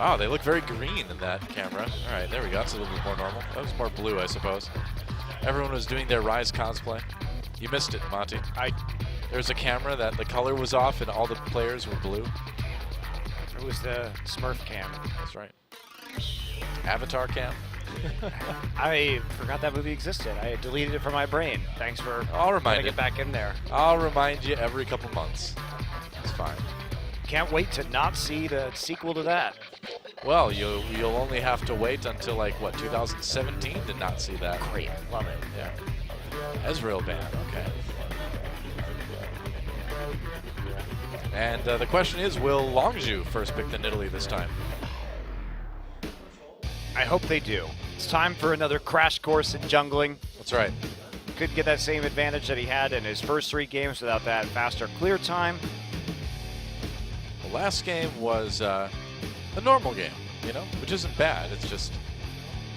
Wow, they look very green in that camera. All right, there we go. That's a little bit more normal. That was more blue, I suppose. Everyone was doing their Rise cosplay. You missed it, Monty. There's a camera that the color was off and all the players were blue. It was the Smurf cam. That's right. Avatar cam. I forgot that movie existed. I deleted it from my brain. Thanks for putting it back in there. I'll remind you every couple months. It's fine. Can't wait to not see the sequel to that. Well, you'll only have to wait until, like, what, 2017 to not see that. Great. Love it. Yeah. Ezreal ban. Okay. And the question is, will Longzhu first pick the Nidalee this time? I hope they do. It's time for another crash course in jungling. That's right. Couldn't get that same advantage that he had in his first 3 games without that faster clear time. The last game was a normal game, you know, which isn't bad. It's just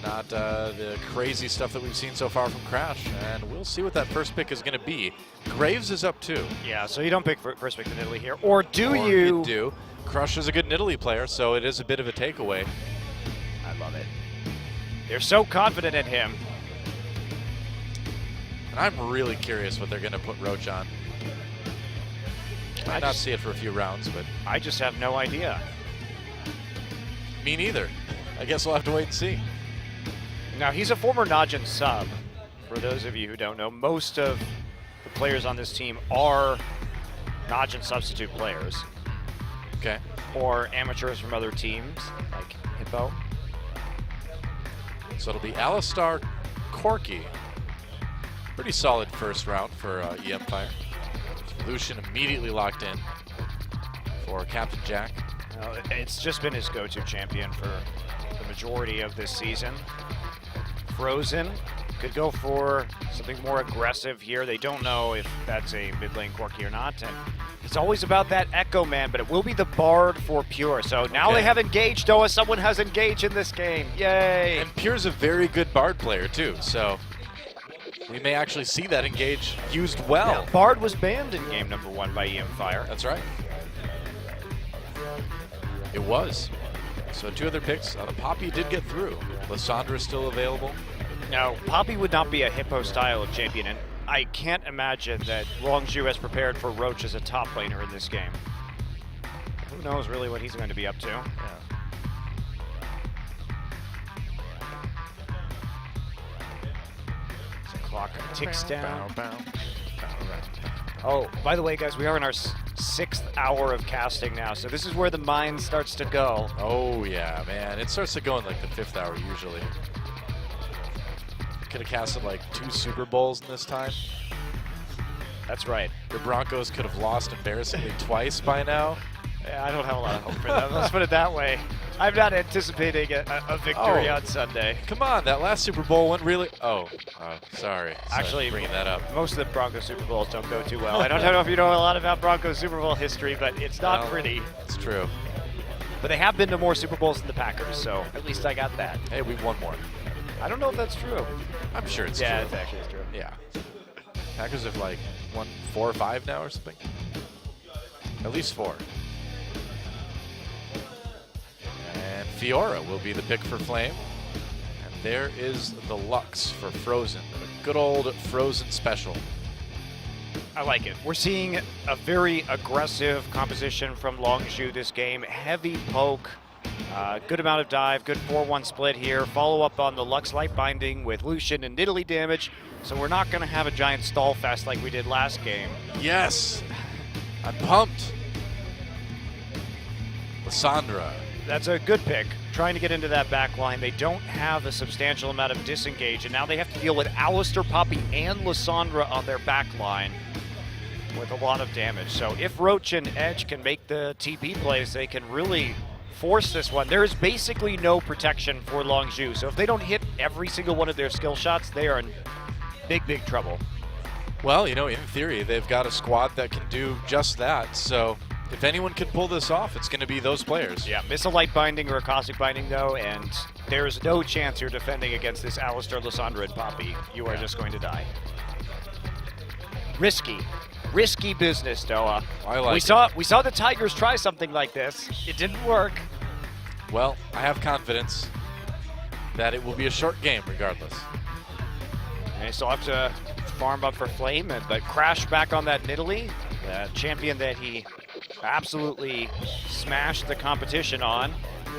not the crazy stuff that we've seen so far from Crash, and we'll see what that first pick is going to be. Graves is up too. Yeah, so you don't pick first pick the Nidalee here, or do you? You do. Crush is a good Nidalee player, so it is a bit of a takeaway. I love it. They're so confident in him. And I'm really curious what they're going to put Roach on. Might not see it for a few rounds, but I just have no idea. Me neither. I guess we'll have to wait and see. Now, he's a former Najin sub. For those of you who don't know, most of the players on this team are Najin substitute players. Okay. Or amateurs from other teams, like Hippo. So it'll be Alistar, Corki. Pretty solid first round for e-mFire. Lucian immediately locked in for Captain Jack. It's just been his go-to champion for the majority of this season. Frozen could go for something more aggressive here. They don't know if that's a mid lane Corki or not. And it's always about that Echo Man, but it will be the Bard for Pure. So now they have engaged, Doa. Someone has engaged in this game. Yay! And Pure's a very good Bard player too, so we may actually see that engage used well. Yeah, Bard was banned in game number 1 by e-mFire. That's right. It was. So 2 other picks. The Poppy did get through. Lissandra is still available. Now, Poppy would not be a Hippo style of champion, and I can't imagine that Longzhu has prepared for Roach as a top laner in this game. Who knows really what he's going to be up to. Yeah. So clock ticks down. Oh, by the way, guys, we are in our 6th hour of casting now, so this is where the mind starts to go. Oh, yeah, man. It starts to go in like the 5th hour usually. Could have casted like 2 Super Bowls in this time. That's right. Your Broncos could have lost embarrassingly twice by now. Yeah, I don't have a lot of hope for them. Let's put it that way. I'm not anticipating a victory on Sunday. Come on, that last Super Bowl went really... sorry. Actually, bringing that up. Most of the Broncos Super Bowls don't go too well. I don't know if you know a lot about Broncos Super Bowl history, but it's not pretty. It's true. But they have been to more Super Bowls than the Packers, so at least I got that. Hey, we won more. I don't know if that's true. I'm sure it's true. Yeah, it's actually true. Yeah. Packers have like won 4 or 5 now or something. At least 4. And Fiora will be the pick for Flame. And there is the Lux for Frozen. A good old Frozen special. I like it. We're seeing a very aggressive composition from Longzhu this game. Heavy poke. Good amount of dive, good 4-1 split here. Follow up on the Lux Light Binding with Lucian and Nidalee damage. So we're not going to have a giant stall fest like we did last game. Yes! I'm pumped. Lissandra. That's a good pick. Trying to get into that back line. They don't have a substantial amount of disengage, and now they have to deal with Alistar, Poppy, and Lissandra on their back line with a lot of damage. So if Roach and Edge can make the TP plays, they can really force this one. There is basically no protection for Longzhu, so if they don't hit every single one of their skill shots, they are in big, big trouble. Well, you know, in theory, they've got a squad that can do just that, so if anyone can pull this off, it's going to be those players. Yeah, miss a light binding or a caustic binding, though, and there's no chance you're defending against this Alistar, Lissandra, and Poppy. You are just going to die. Risky. Risky business, Doa. I like it. We saw the Tigers try something like this. It didn't work. Well, I have confidence that it will be a short game regardless. And they still have to farm up for Flame, but Crash back on that Nidalee, the champion that he absolutely smashed the competition on.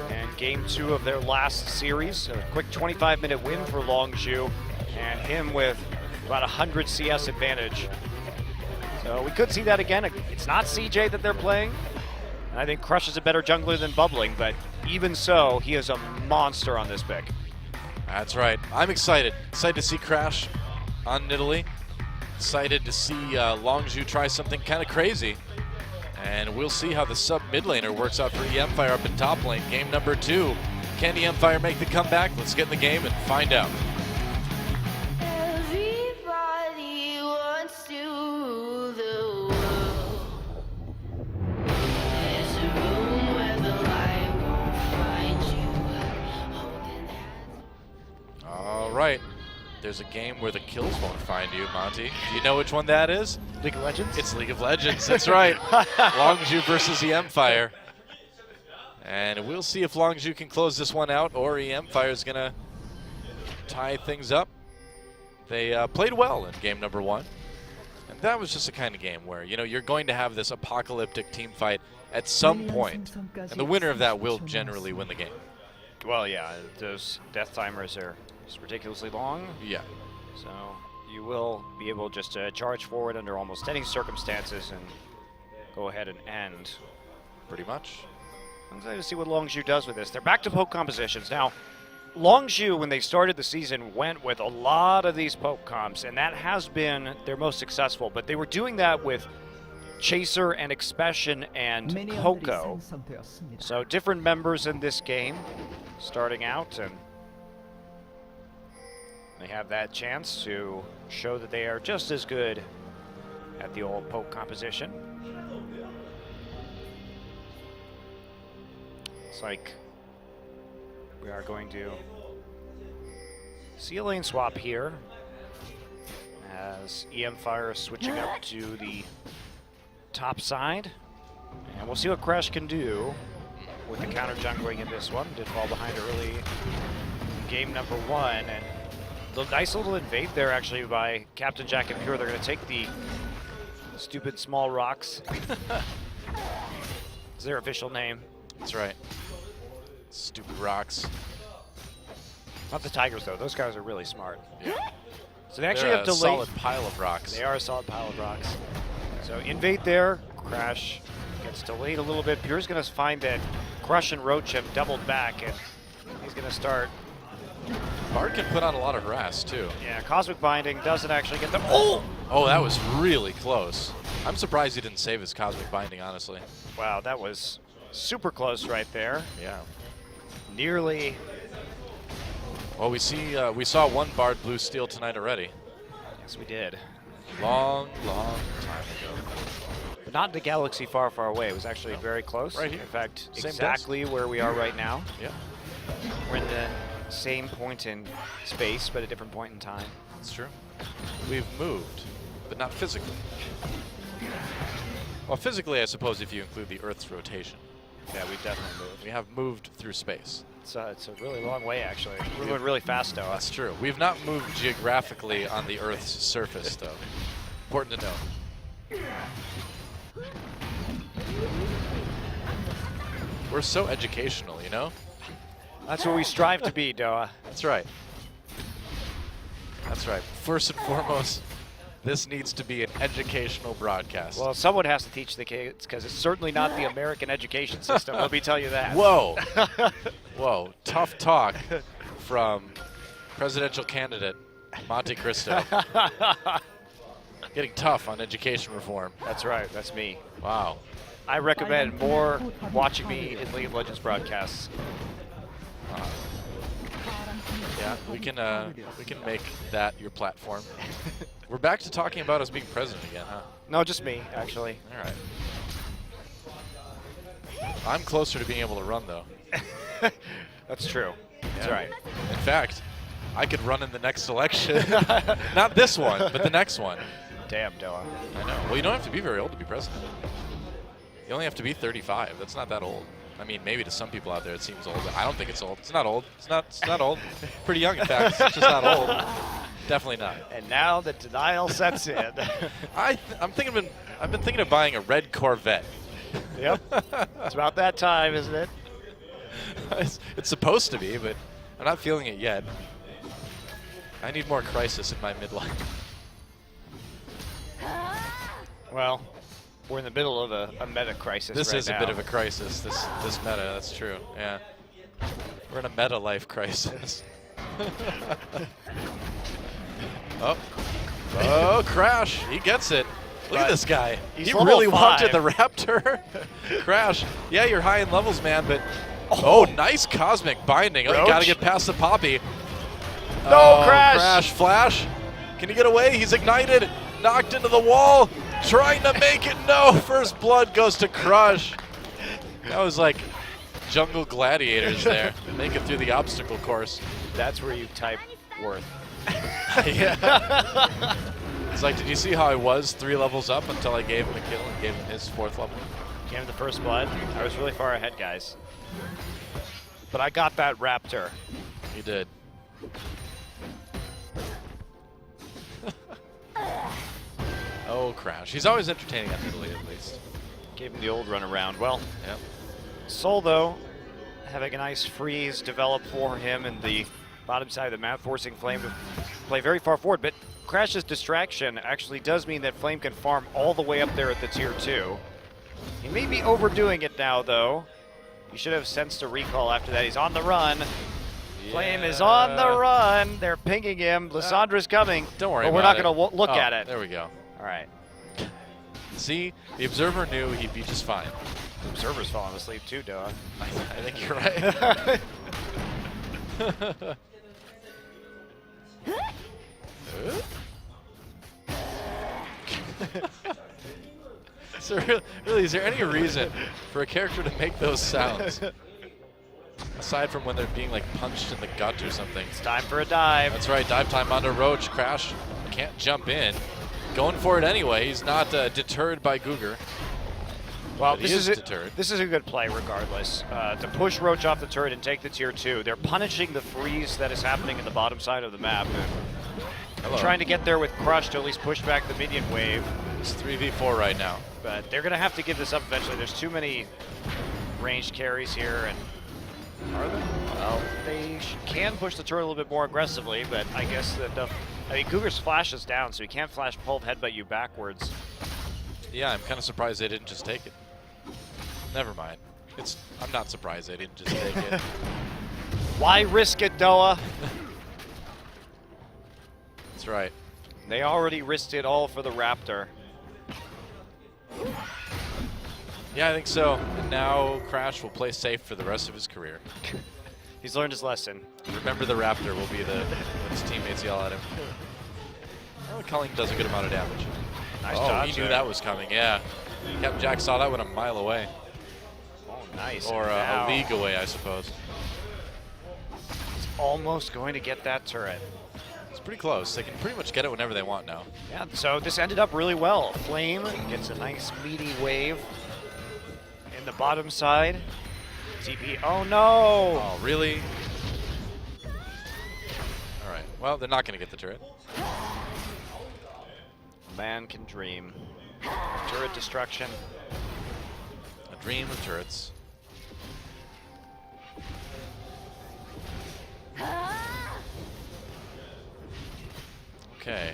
And game 2 of their last series, a quick 25-minute win for Longzhu, and him with about 100 CS advantage. So we could see that again. It's not CJ that they're playing. I think Crush is a better jungler than Bubbling, but even so, he is a monster on this pick. That's right. I'm excited. Excited to see Crash on Nidalee. Excited to see Longzhu try something kind of crazy. And we'll see how the sub mid laner works out for e-mFire up in top lane. Game number 2. Can e-mFire make the comeback? Let's get in the game and find out. Everybody wants to rule the world. There's a room where the light won't find you. Holding hands. All right. There's a game where the kills won't find you, Monty. Do you know which one that is? League of Legends? It's League of Legends, that's right. Longzhu versus e-mFire. And we'll see if Longzhu can close this one out or e-mFire is going to tie things up. They played well in game number 1. And that was just the kind of game where, you know, you're going to have this apocalyptic team fight at some point, and the winner of that will generally win the game. Well, yeah, those death timers are just ridiculously long. Yeah. So you will be able just to charge forward under almost any circumstances and go ahead and end. Pretty much. I'm excited to see what Longzhu does with this. They're back to poke compositions. Now, Longzhu, when they started the season, went with a lot of these poke comps, and that has been their most successful. But they were doing that with Chaser and Expression and Poco. So different members in this game starting out, and they have that chance to show that they are just as good at the old poke composition. It's like we are going to see a lane swap here as e-mFire is switching up to the top side. And we'll see what Crash can do with the counter jungling in this one. Did fall behind early in game number 1. And the nice little invade there actually by Captain Jack and Pure. They're going to take the stupid small rocks. Is their official name. That's right. Stupid rocks. Not the Tigers though, those guys are really smart. Yeah. So they actually They're have a delayed. solid pile of rocks. They are a solid pile of rocks. So invade there, Crash gets delayed a little bit. Pure's going to find that Crush and Roach have doubled back, and he's going to start. Bard can put on a lot of harass too. Yeah, Cosmic Binding doesn't actually get the. Oh! Oh, that was really close. I'm surprised he didn't save his Cosmic Binding, honestly. Wow, that was super close right there. Yeah. Nearly. Well, we saw one Bard blue steal tonight already. Yes, we did. Long time ago. But not in the galaxy far, far away. It was actually very close. Right here. In fact, Same exactly where we are right now. Yeah, We're in the same point in space, but a different point in time. that's true. We've moved, but not physically. Well, physically, I suppose, if you include the Earth's rotation. Yeah, we've definitely moved. We have moved through space. It's a really long way, actually. We're going really fast, though. That's true. We've not moved geographically on the Earth's surface, though. Important to know. We're so educational, you know? That's what we strive to be, Doa. That's right. That's right. First and foremost, this needs to be an educational broadcast. Well, someone has to teach the kids, because it's certainly not the American education system, let me tell you that. Whoa. Whoa. Tough talk from presidential candidate Monte Cristo. Getting tough on education reform. That's right, that's me. Wow. I recommend more watching me in League of Legends broadcasts. Yeah, we can make that your platform. We're back to talking about us being president again, huh? No, just me, actually. All right. I'm closer to being able to run, though. That's true. That's Yeah. right. In fact, I could run in the next election. Not this one, but the next one. Damn, Doa. I know. Well, you don't have to be very old to be president. You only have to be 35. That's not that old. I mean, maybe to some people out there it seems old, but I don't think it's old. It's not old. It's not old. Pretty young, in fact. It's just not old. Definitely not. And now the denial sets in. I've been thinking of buying a red Corvette. Yep. It's about that time, isn't it? It's supposed to be, but I'm not feeling it yet. I need more crisis in my midlife. Well, we're in the middle of a meta crisis. This right is now. a bit of a crisis. This meta. That's true. Yeah. We're in a meta life crisis. Oh, Crash. He gets it. Look at this guy. He's He level really 5. wanted the Raptor. Crash. Yeah, you're high in levels, man, but oh, nice cosmic binding. Oh, you got to get past the Poppy. No, Crash. Crash. Flash. Can he get away? He's ignited. Knocked into the wall. Trying to make it. No. First blood goes to Crush. That was like jungle gladiators there. Make it through the obstacle course. That's where you type worth. Yeah. It's like, did you see how I was 3 levels up until I gave him a kill and gave him his 4th level? Gave him the first blood. I was really far ahead, guys. But I got that Raptor. You did. Oh, Crash. He's always entertaining on Italy, at least. Gave him the old run around. Well, Yep. Soul, though, having a nice freeze develop for him in the bottom side of the map, forcing Flame to play very far forward. But Crash's distraction actually does mean that Flame can farm all the way up there at the tier 2. He may be overdoing it now, though. He should have sensed a recall after that. He's on the run. Yeah. Flame is on the run. They're pinging him. Lissandra's coming. Don't worry but we're about not going to look at it. There we go. All right. See, the Observer knew he'd be just fine. The Observer's falling asleep too, Doa. I think you're right. So really, is there any reason for a character to make those sounds? Aside from when they're being like punched in the gut or something. It's time for a dive. That's right, dive time onto Roach. Crash can't jump in. Going for it anyway. He's not deterred by Cougar. Well, But this he is deterred. this is a good play regardless. To push Roach off the turret and take the tier 2. They're punishing the freeze that is happening in the bottom side of the map. Hello. Trying to get there with Crush to at least push back the minion wave. It's 3v4 right now. But they're going to have to give this up eventually. There's too many ranged carries here. And are there? Well, they can push the turret a little bit more aggressively, but I guess that I mean, Cougar's flash is down, so he can't flash Pulve headbutt you backwards. Yeah, I'm kind of surprised they didn't just take it. Never mind. I'm not surprised they didn't just take it. Why risk it, Doa? That's right. They already risked it all for the Raptor. Yeah, I think so. And now Crash will play safe for the rest of his career. He's learned his lesson. Remember, the Raptor will be when his teammates yell at him. Oh, Culling does a good amount of damage. Nice Oh, dodge he knew there. that was coming, yeah. Captain Jack saw that one a mile away. Oh, nice. Or And a now league away, I suppose. he's almost going to get that turret. It's pretty close. They can pretty much get it whenever they want now. Yeah, so this ended up really well. Flame gets a nice meaty wave in the bottom side. TP, oh no! Oh, really? All right. Well, they're not going to get the turret. Man can dream. Turret destruction. A dream of turrets. Okay.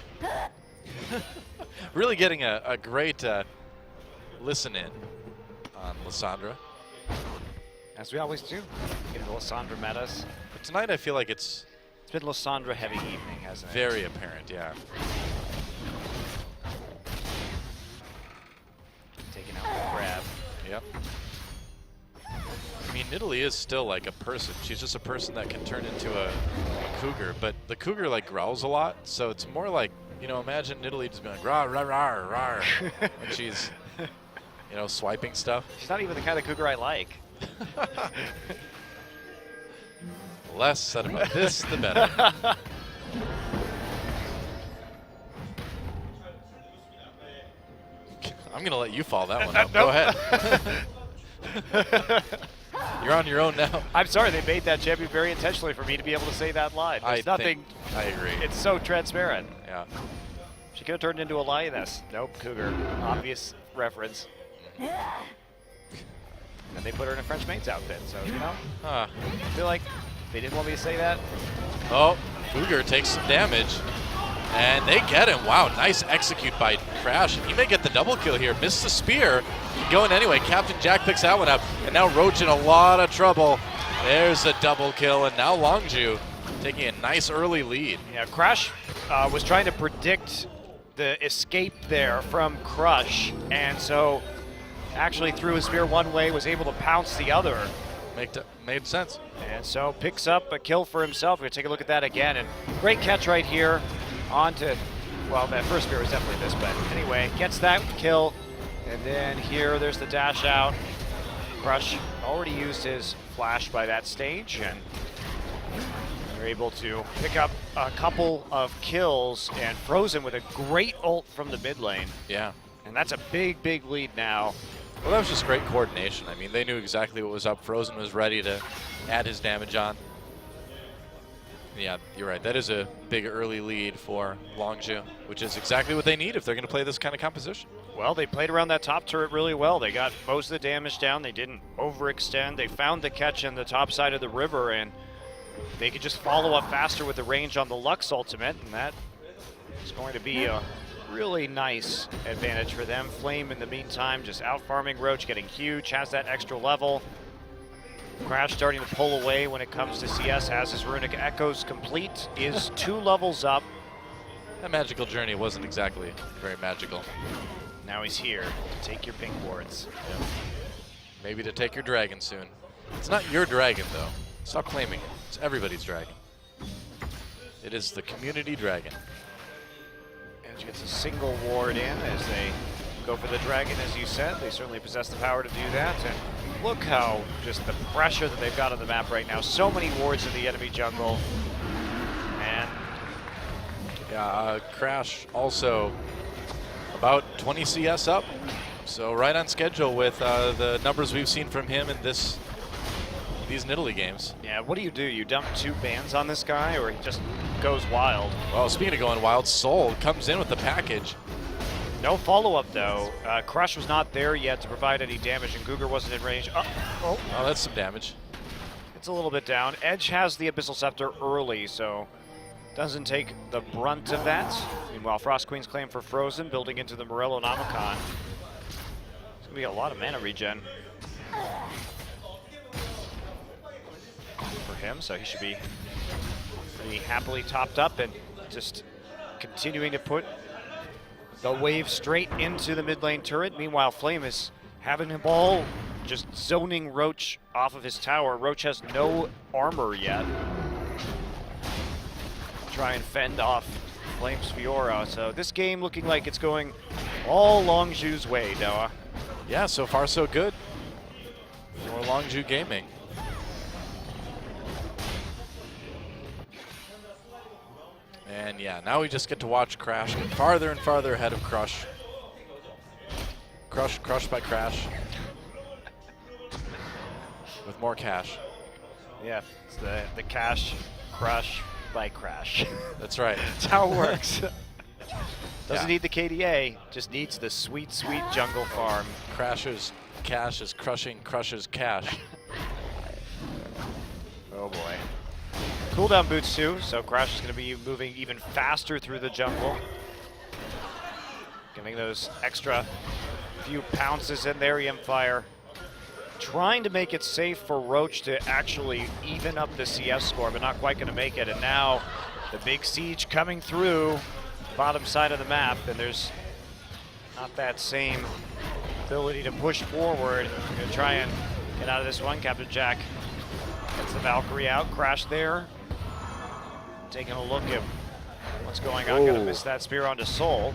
Really getting a great listen in on Lissandra. As we always do. Getting the Lissandra metas. But tonight I feel like it's It's been Lissandra heavy evening, hasn't it? very apparent, yeah. Taking out the grab. Yep. I mean, Italy is still like a person. She's just a person that can turn into a cougar, but the cougar like growls a lot, so it's more like, you know, imagine Italy just being like rah rah rah rah when she's, you know, swiping stuff. She's not even the kind of cougar I like. Less said about this, the better. I'm gonna let you follow that one up. Go ahead. You're on your own now. I'm sorry, they made that champion very intentionally for me to be able to say that line. There's nothing. I agree. It's so transparent. Yeah. She could have turned into a lioness. Nope, cougar. Obvious reference. And they put her in a French maid's outfit, so, you know. Huh. I feel like they didn't want me to say that. Oh, Cougar takes some damage. And they get him. Wow, nice execute by Crash. He may get the double kill here. Missed the spear. Going anyway. Captain Jack picks that one up. And now Roach in a lot of trouble. There's a double kill. And now Longzhu taking a nice early lead. Yeah, Crash was trying to predict the escape there from Crush. And so actually threw his spear one way, was able to pounce the other. Made sense. And so picks up a kill for himself. We're going to take a look at that again. And great catch right here. On to, well, that first spear was definitely this, but anyway, gets that kill. And then here, there's the dash out. Crush already used his flash by that stage, and they're able to pick up a couple of kills, and Frozen with a great ult from the mid lane. Yeah. And that's a big, big lead now. Well, that was just great coordination. I mean, they knew exactly what was up. Frozen was ready to add his damage on. Yeah, you're right. That is a big early lead for Longzhu, which is exactly what they need if they're going to play this kind of composition. Well, they played around that top turret really well. They got most of the damage down. They didn't overextend. They found the catch in the top side of the river, and they could just follow up faster with the range on the Lux ultimate, and that is going to be a really nice advantage for them. Flame, in the meantime, just out-farming Roach, getting huge, has that extra level. Crash starting to pull away when it comes to CS, has his Runic Echoes complete, is 2 levels up. That magical journey wasn't exactly very magical. Now he's here to take your pink wards. Yep. Maybe to take your dragon soon. It's not your dragon, though. Stop claiming it. It's everybody's dragon. It is the community dragon. Edge gets a single ward in as they go for the dragon, as you said. They certainly possess the power to do that. And look how just the pressure that they've got on the map right now. So many wards in the enemy jungle. And yeah, Crash also about 20 CS up. So right on schedule with the numbers we've seen from him in these Nidalee games. yeah, what do? You dump 2 bans on this guy, or he just goes wild? Well, speaking of going wild, Soul comes in with the package. No follow-up, though. Crush was not there yet to provide any damage, and Cougar wasn't in range. Oh, that's some damage. It's a little bit down. Edge has the Abyssal Scepter early, so doesn't take the brunt of that. Meanwhile, Frost Queen's claim for Frozen, building into the Morello Nomicon. It's going to be a lot of mana regen for him, so he should be pretty happily topped up and just continuing to put the wave straight into the mid lane turret. Meanwhile, Flame is having the ball, just zoning Roach off of his tower. Roach has no armor yet. Try and fend off Flame's Fiora. So this game looking like it's going all Longzhu's way, Noah. Yeah, so far so good for Longzhu Gaming. And yeah, now we just get to watch Crash get farther and farther ahead of Crush. Crushed by Crash. With more cash. Yeah, it's the cash crush by Crash. That's right. That's how it works. Doesn't Yeah. need the KDA, just needs the sweet, sweet jungle farm. Crash's cash is crushing Crush's cash. Oh boy. Cooldown boots too, so Crash is going to be moving even faster through the jungle. Getting those extra few pounces in there, e-mFire. Trying to make it safe for Roach to actually even up the CS score, but not quite going to make it. And now the big siege coming through the bottom side of the map, and there's not that same ability to push forward. We're going to try and get out of this one. Captain Jack gets the Valkyrie out. Crash there. Taking a look at what's going on. Gonna miss that spear onto Soul.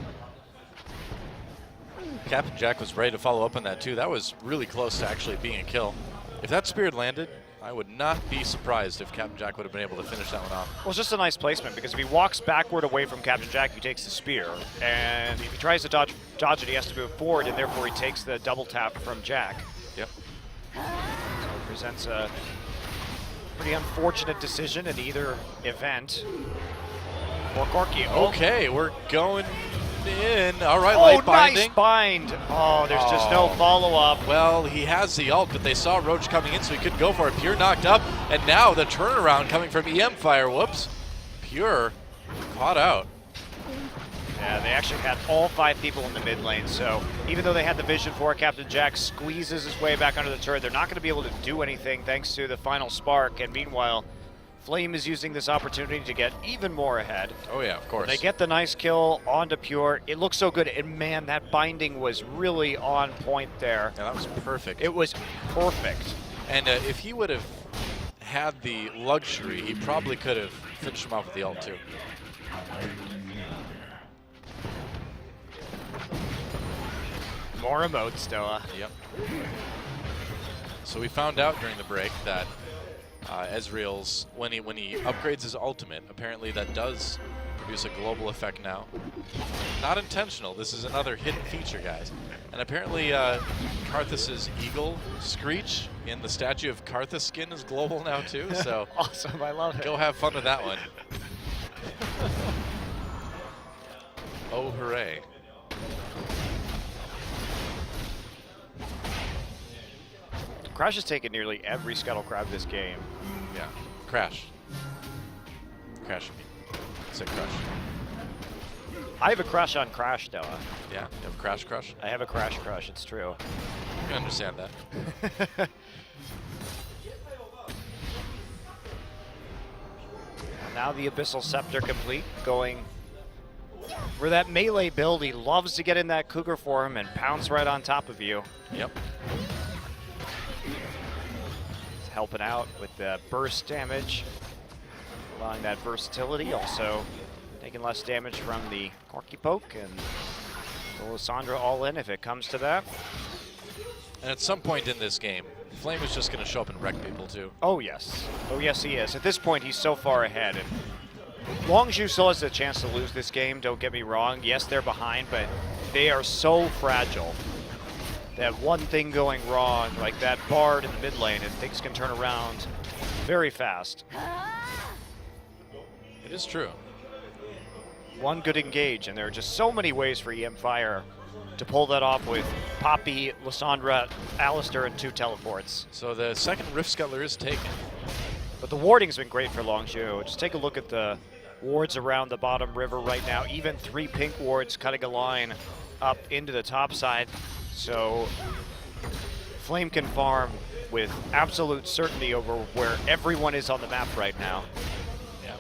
Captain Jack was ready to follow up on that too. That was really close to actually being a kill. If that spear had landed, I would not be surprised if Captain Jack would have been able to finish that one off. Well, it's just a nice placement, because if he walks backward away from Captain Jack, he takes the spear. And if he tries to dodge it, he has to move forward, and therefore he takes the double tap from Jack. Yep. So represents a pretty unfortunate decision in either event for Corky. Okay, we're going in. All right, Oh, light binding. nice bind. Oh, there's just no follow-up. Well, he has the ult, but they saw Roach coming in, so he couldn't go for it. Pure knocked up, and now the turnaround coming from e-mFire. Whoops. Pure caught out. Yeah, they actually had all 5 people in the mid lane, so even though they had the vision for it, Captain Jack squeezes his way back under the turret. They're not going to be able to do anything thanks to the final spark, and meanwhile, Flame is using this opportunity to get even more ahead. Oh yeah, of course. They get the nice kill onto Pure. It looks so good, and man, that binding was really on point there. Yeah, that was perfect. It was perfect. And if he would have had the luxury, he probably could have finished him off with the ult too. More emotes, Doa. Yep. So we found out during the break that Ezreal's, when he upgrades his ultimate, apparently that does produce a global effect now. Not intentional. This is another hidden feature, guys. And apparently Karthus's eagle screech in the statue of Karthus skin is global now too. So Awesome, I love it. go have fun with that one. Oh, hooray. Crash has taken nearly every scuttle crab this game. Yeah. Crash. Crash. I said crush. I have a crush on Crash, Doa. Yeah. You have a crash crush? I have a Crash crush, it's true. I can understand that. Now the Abyssal Scepter complete, going for that melee build. He loves to get in that Cougar form and pounce right on top of you. Yep. He's helping out with the burst damage, allowing that versatility, also taking less damage from the Corky poke, and the Lysandra all in if it comes to that. And at some point in this game, Flame is just going to show up and wreck people too. Oh yes. Oh yes, he is. At this point, he's so far ahead. And Longzhu still has a chance to lose this game, don't get me wrong. Yes, they're behind, but they are so fragile. They have one thing going wrong, like that Bard in the mid lane, and things can turn around very fast. It is true. One good engage, and there are just so many ways for e-mFire to pull that off with Poppy, Lysandra, Alistair, and 2 teleports. So the second Rift Scuttler is taken. But the warding's been great for Longzhu. Just take a look at the wards around the bottom river right now. Even 3 pink wards cutting a line up into the top side. So Flame can farm with absolute certainty over where everyone is on the map right now. Yeah.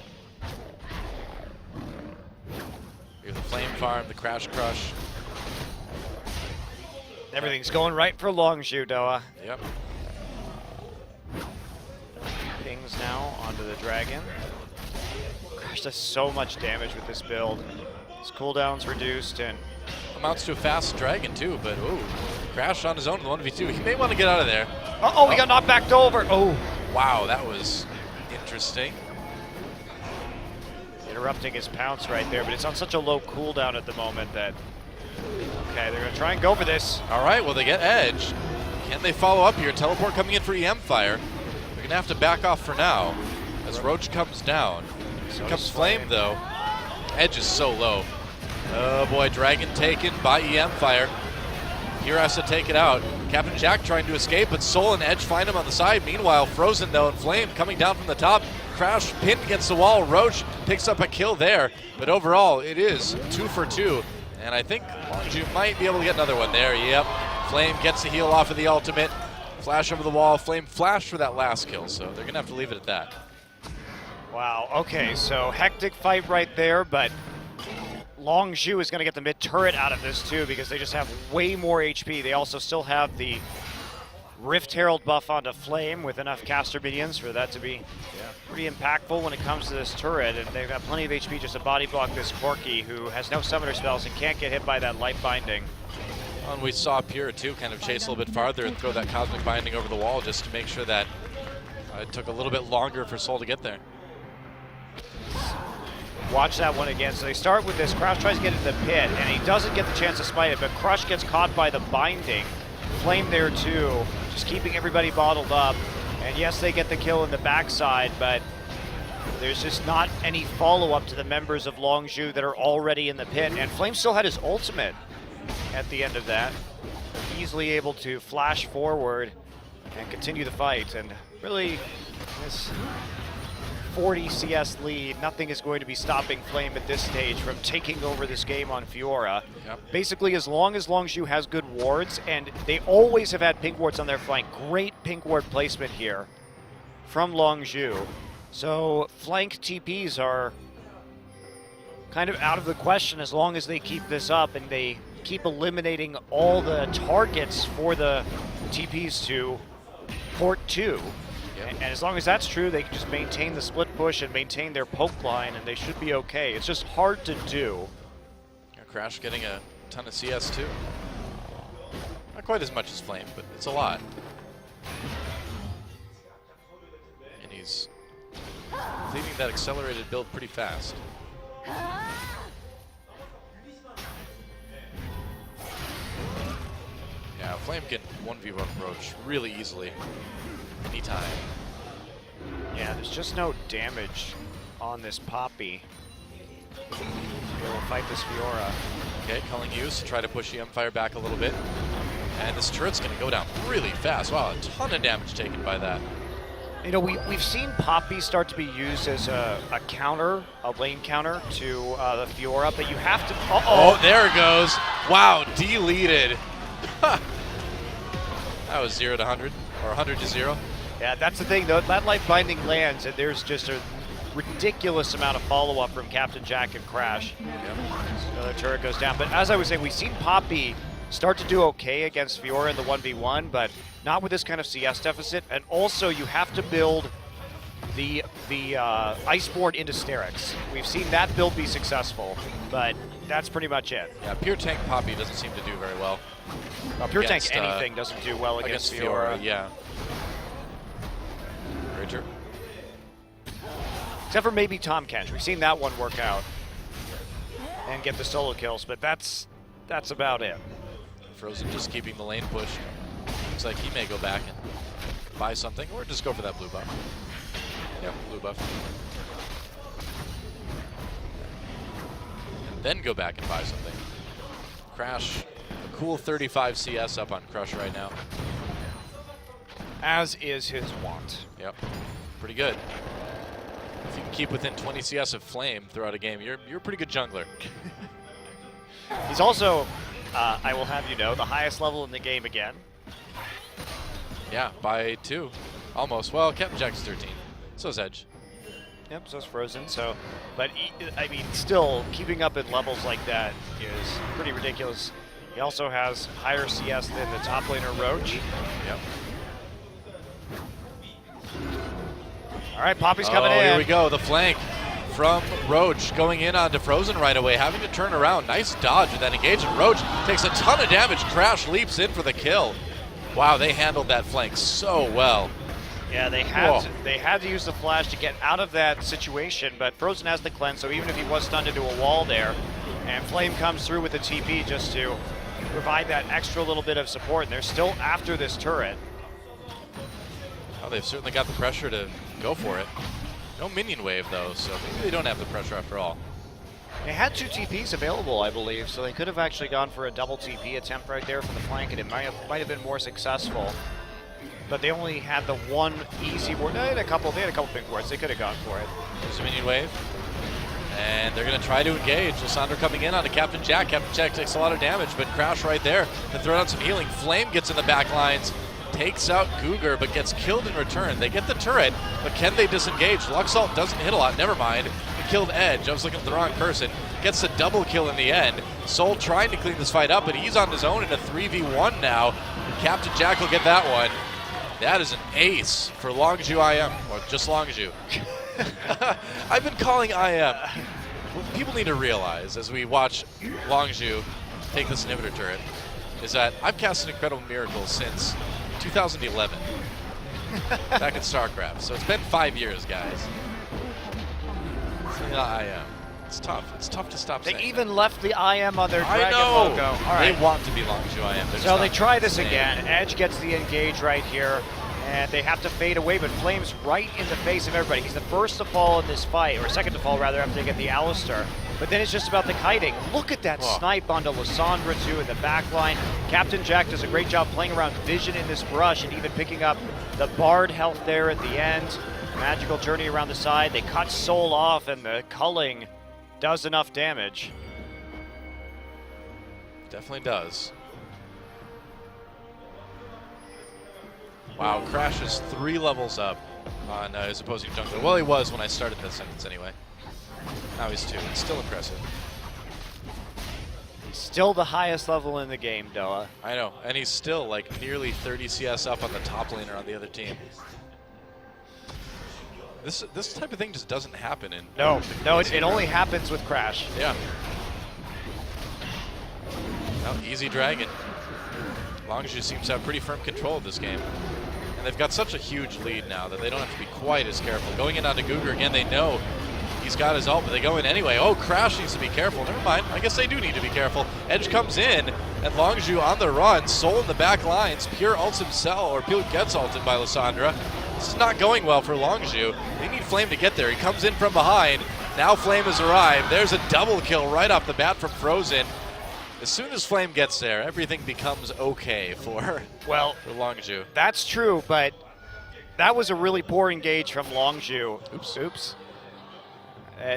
Here's the Flame farm, the Crash Crush. Everything's going right for Longzhu, Doa. Yep. Pings now onto the dragon. Crash does so much damage with this build. His cooldown's reduced, and Amounts to a fast dragon too, but ooh, Crash on his own in the 1v2. He may want to get out of there. he got knocked back over. Oh, Wow, that was interesting. interrupting his pounce right there, but it's on such a low cooldown at the moment that, okay, they're gonna try and go for this. All right, well, they get Edge. Can they follow up here? Teleport coming in for e-mFire. They're gonna have to back off for now as Roach comes down. So Here comes does Flame though. Edge is so low. Oh boy, Dragon taken by e-mFire. Here has to take it out. Captain Jack trying to escape, but Soul and Edge find him on the side. Meanwhile, Frozen though and Flame coming down from the top. Crash pinned against the wall. Roach picks up a kill there, but overall it is 2 for 2. And I think Longzhu might be able to get another one there. Yep. Flame gets the heal off of the ultimate. Flash over the wall. Flame flashed for that last kill, so they're going to have to leave it at that. Wow, okay, so hectic fight right there, but Longzhu is going to get the mid turret out of this too because they just have way more HP. They also still have the Rift Herald buff onto Flame with enough caster minions for that to be pretty impactful when it comes to this turret. And they've got plenty of HP just to body block this Corky, who has no summoner spells and can't get hit by that light binding. And we saw Pure too kind of chase a little bit farther and throw that cosmic binding over the wall just to make sure that it took a little bit longer for Soul to get there. Watch that one again. So they start with this. Crash tries to get into the pit, and he doesn't get the chance to smite it, but Crush gets caught by the binding. Flame there too, just keeping everybody bottled up. And yes, they get the kill in the backside, but there's just not any follow-up to the members of Longzhu that are already in the pit. And Flame still had his ultimate at the end of that. Easily able to flash forward and continue the fight. And really, this 40 CS lead, nothing is going to be stopping Flame at this stage from taking over this game on Fiora. Yep. Basically, as long as Longzhu has good wards, and they always have had pink wards on their flank. Great pink ward placement here from Longzhu. So flank TPs are kind of out of the question as long as they keep this up and they keep eliminating all the targets for the TPs to port 2. And as long as that's true, they can just maintain the split push and maintain their poke line, and they should be okay. It's just hard to do. Crash getting a ton of CS too. Not quite as much as Flame, but it's a lot. And he's leaving that accelerated build pretty fast. Yeah, Flame can 1v1 Roach really easily, anytime. Yeah, there's just no damage on this Poppy. We'll fight this Fiora. Okay, calling use to try to push e-mFire back a little bit. And this turret's going to go down really fast. Wow, a ton of damage taken by that. You know, we've seen Poppy start to be used as a counter, a lane counter to the Fiora, but you have to... Oh, there it goes. Wow, deleted. That was 0 to 100, or 100 to 0. Yeah, that's the thing, though. That life binding lands, and there's just a ridiculous amount of follow-up from Captain Jack and Crash. Yep. Another turret goes down. But as I was saying, we've seen Poppy start to do okay against Fiora in the 1v1, but not with this kind of CS deficit. And also, you have to build the Iceborne into Sterix. We've seen that build be successful, but that's pretty much it. Yeah, pure tank Poppy doesn't seem to do very well. Pure tank Against, anything doesn't do well against Fiora. Yeah. Very true. Except for maybe Tom Kench. We've seen that one work out and get the solo kills, but that's about it. Frozen just keeping the lane pushed. Looks like he may go back and buy something, or just go for that blue buff. Yep, blue buff. And then go back and buy something. Crash, a cool 35 CS up on Crush right now. As is his wont. Yep, pretty good. If you can keep within 20 CS of Flame throughout a game, you're a pretty good jungler. He's also, I will have you know, the highest level in the game again. Yeah, by 2, almost. Well, Captain Jack's 13. So's Edge. Yep, so's Frozen. So, but I mean, still keeping up in levels like that is pretty ridiculous. He also has higher CS than the top laner Roach. Yep. All right, Poppy's coming in. Here we go. The flank from Roach going in onto Frozen right away, having to turn around. Nice dodge with that engage, and Roach takes a ton of damage. Crash leaps in for the kill. Wow, they handled that flank so well. Yeah, they had to use the flash to get out of that situation, but Frozen has the cleanse, so even if he was stunned into a wall there, and Flame comes through with the TP just to provide that extra little bit of support, and they're still after this turret. Oh, they've certainly got the pressure to go for it. No minion wave, though, so maybe they don't have the pressure after all. They had 2 TPs available, I believe, so they could have actually gone for a double TP attempt right there from the flank, and it might have been more successful. But they only had the one easy ward. No, they had a couple pink wards. They could have gone for it. There's a minion wave. And they're going to try to engage. Lysandra coming in onto Captain Jack. Captain Jack takes a lot of damage, but Crash right there to throw down some healing. Flame gets in the back lines, takes out Cougar, but gets killed in return. They get the turret, but can they disengage? Luxalt doesn't hit a lot. Never mind. He killed Edge. I was looking at the wrong person. Gets the double kill in the end. Soul trying to clean this fight up, but he's on his own in a 3v1 now. Captain Jack will get that one. That is an ace for Longzhu IM, or just Longzhu. I've been calling IM. What people need to realize as we watch Longzhu take this inhibitor turret is that I've cast an incredible miracle since 2011, back in StarCraft. So it's been 5 years, guys. So, yeah, IM. It's tough. It's tough to stop saying. They even left the IM on their dragon know. logo. All right. They want to be Longzhu IM. So they try this again. Edge gets the engage right here, and they have to fade away, but Flame's right in the face of everybody. He's the first to fall in this fight, or second to fall rather, after they get the Alistar. But then it's just about the kiting. Look at that snipe onto Lysandra too in the back line. Captain Jack does a great job playing around vision in this brush and even picking up the Bard health there at the end. Magical journey around the side. They cut Soul off and the culling does enough damage. Definitely does. Wow, Crash is 3 levels up on his opposing jungler. Well, he was when I started that sentence anyway. Now he's 2. It's still impressive. He's still the highest level in the game, Doa. I know, and he's still like nearly 30 CS up on the top laner on the other team. This type of thing just doesn't happen in... No, it only happens with Crash. Yeah. Well, easy dragon. Longzhu seems to have pretty firm control of this game. And they've got such a huge lead now that they don't have to be quite as careful. Going in onto Guger again, they know he's got his ult, but they go in anyway. Oh, Crash needs to be careful. Never mind. I guess they do need to be careful. Edge comes in, and Longzhu on the run. Soul in the back lines. Pure ults himself, or Pure gets ulted by Lysandra. This is not going well for Longzhu. They need Flame to get there. He comes in from behind. Now Flame has arrived. There's a double kill right off the bat from Frozen. As soon as Flame gets there, everything becomes okay for Longzhu. That's true, but that was a really poor engage from Longzhu. Oops.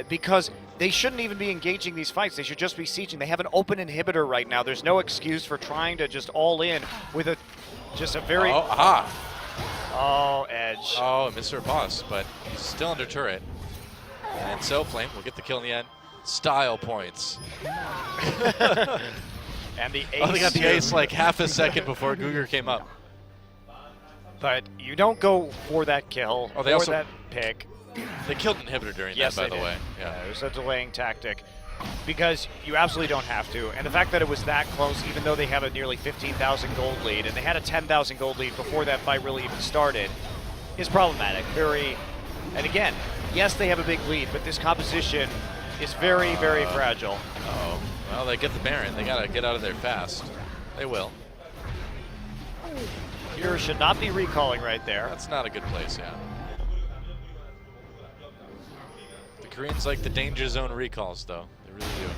Because they shouldn't even be engaging these fights. They should just be sieging. They have an open inhibitor right now. There's no excuse for trying to just all in with a very... Oh, Edge. Oh, Mr. Boss, but he's still under turret. And so Flame will get the kill in the end. Style points. And the ace. Oh, they got the ace like half a second before Guger came up. But you don't go for that kill, they or also, that pick. They killed an inhibitor during that, by the way. Yeah, it was a delaying tactic. Because you absolutely don't have to. And the fact that it was that close, even though they have a nearly 15,000 gold lead, and they had a 10,000 gold lead before that fight really even started, is problematic. And again, yes, they have a big lead, but this composition is very, very fragile. Uh-oh. Well, they get the Baron. They got to get out of there fast. They will. Pure should not be recalling right there. That's not a good place, yeah. The Koreans like the danger zone recalls, though. They really do.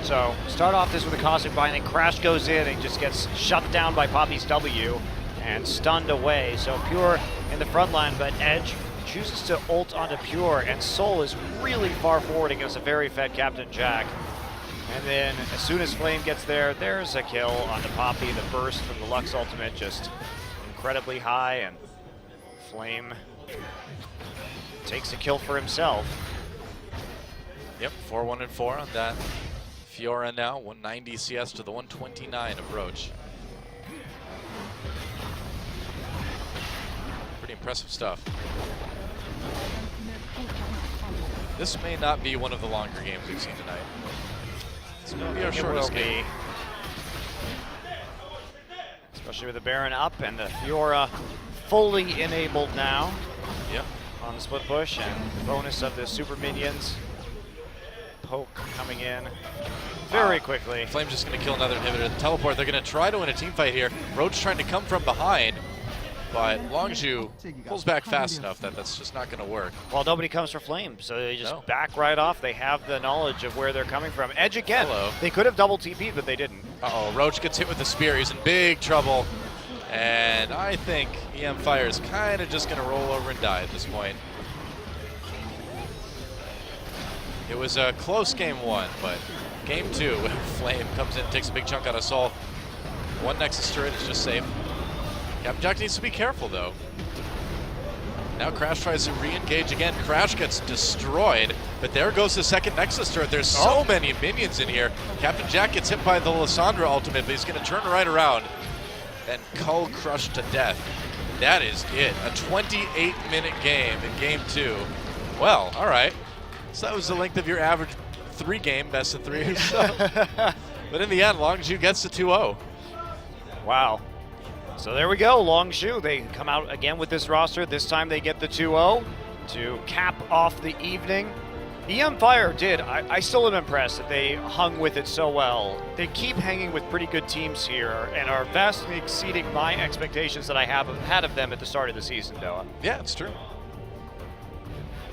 So, start off this with a Cosmic Bind, and Crash goes in and just gets shut down by Poppy's W and stunned away. So Pure in the front line, but Edge chooses to ult onto Pure, and Soul is really far forward against a very fed Captain Jack. And then as soon as Flame gets there, there's a kill onto Poppy. The burst from the Lux ultimate just incredibly high, and Flame takes a kill for himself. Yep, 4-1-4 on that. Fiora now, 190 CS to the 129 of Roach. Pretty impressive stuff. This may not be one of the longer games we've seen tonight. It's going to be our shortest game. Especially with the Baron up and the Fiora fully enabled now. Yep. On the split push, and the bonus of the super minions. Poke coming in very quickly. Flame's just going to kill another inhibitor. The teleport, they're going to try to win a team fight here. Roach trying to come from behind, but Longzhu pulls back fast enough that that's just not going to work. Well, nobody comes for Flame, so they just back right off. They have the knowledge of where they're coming from. Edge again. Hello. They could have double TP'd, but they didn't. Uh-oh, Roach gets hit with the spear. He's in big trouble. And I think e-mFire is kind of just going to roll over and die at this point. It was a close game 1, but game 2, Flame comes in, takes a big chunk out of Soul. One Nexus turret is just safe. Captain Jack needs to be careful, though. Now Crash tries to re-engage again. Crash gets destroyed, but there goes the second Nexus turret. There's so many minions in here. Captain Jack gets hit by the Lysandra ultimate, but he's going to turn right around and Cull crushed to death. That is it. A 28-minute game in game 2. Well, all right. So that was the length of your average 3-game best of 3 or so. But in the end, Longzhu gets the 2-0. Wow. So there we go, Longzhu. They come out again with this roster. This time they get the 2-0 to cap off the evening. e-mFire did. I still am impressed that they hung with it so well. They keep hanging with pretty good teams here and are vastly exceeding my expectations that I have had of them at the start of the season, Noah. Yeah, it's true.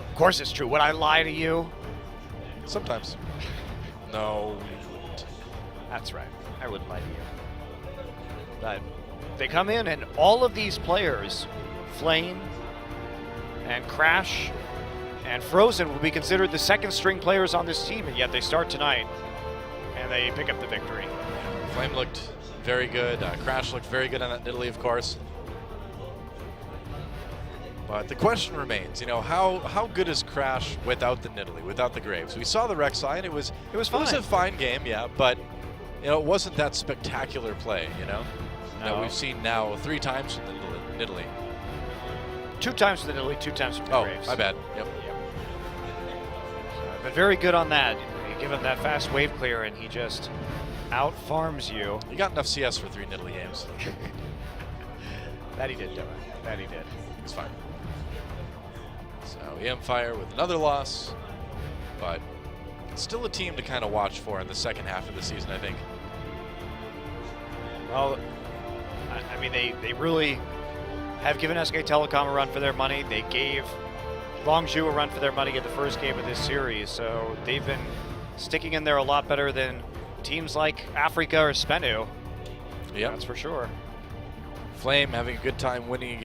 Of course it's true. Would I lie to you? Sometimes. No, you wouldn't. That's right. I wouldn't lie to you. But they come in and all of these players, Flame and Crash and Frozen, will be considered the second string players on this team, and yet they start tonight and they pick up the victory. Flame looked very good. Crash looked very good on that Italy, of course. But the question remains, you know, how good is Crash without the Nidalee, without the Graves? We saw the Rek'Sai, and it was fine. It was a fine game, yeah, but you know, it wasn't that spectacular play, you know, that we've seen now 3 times from the Nidalee. 2 times for the Nidalee, 2 times for the Oh, Graves. my bad. Yep. But very good on that. You give him that fast wave clear, and he just out farms you. He got enough CS for 3 Nidalee games. That he did, Noah. That he did. It's fine. So e-mFire with another loss, but still a team to kind of watch for in the second half of the season, I think. Well, I mean, they really have given SK Telecom a run for their money. They gave Longzhu a run for their money in the first game of this series, so they've been sticking in there a lot better than teams like Africa or Spenu. Yeah, That's for sure. Flame having a good time winning